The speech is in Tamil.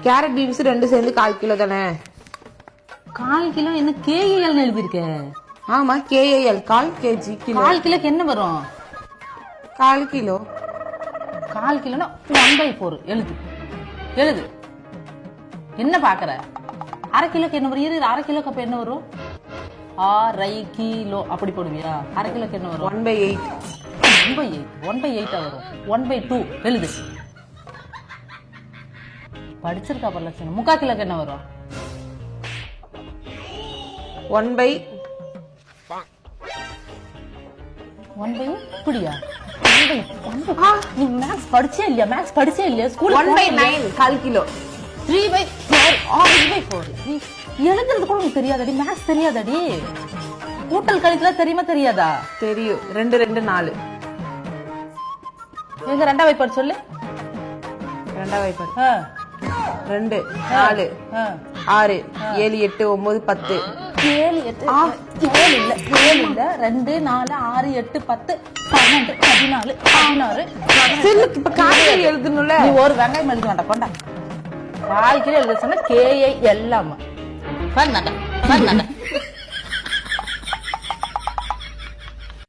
கேரட் பீன்ஸ் ரெண்டு சேர்ந்து 1/4 கிலோ தானே? 1/4 கிலோ என்ன கேஏஎல் எழுதிருக்க? ஆமா, KAL 1/4 kg. 1/4 கிலோக்கு என்ன வரும்? 1/4 கிலோ. 1/4 கிலோனா 1/4 எழுது எழுது. என்ன பாக்குற? 1/2 கிலோக்கு என்ன வரும்? 1/2 கிலோக்கு அப்ப என்ன வரும்? 1/2 கிலோ அப்படி போடுவியா? 1/2 கிலோக்கு என்ன வரும்? 1/8. 1/8 வரும். 1/2 எழுது. படிச்சிருக்கா பரலட்சணம். 3/4 கிலோக்கு என்ன வரும்? 1/1. இப்படியா? நீ மேக்ஸ் படிச்சே இல்லையா? மேக்ஸ் படிச்சே இல்லையா? School 1/9 1/4 kilo. 3/4 6/4. நீ எழுதுறது கூட உனக்கு தெரியாதடி? மேக்ஸ் தெரியாதடி? கூட்டல் கழித்தல தெரியுமா தெரியாதா? தெரியும். 2 2 4. எங்க 2 படி சொல்லு. 2 படி. 2 4 6 7 8 9 10. 7 8 7 இல்ல 7 இல்ல 2 4 6 8 10 12 14 16. செல்லு இப்ப காய்கறி எழுதணும்ல. நீ ஒரு வெங்காயம் எழுத வேண்டாம். கொண்டா 1/4 கிலோ எழுத சொன்னா KAL.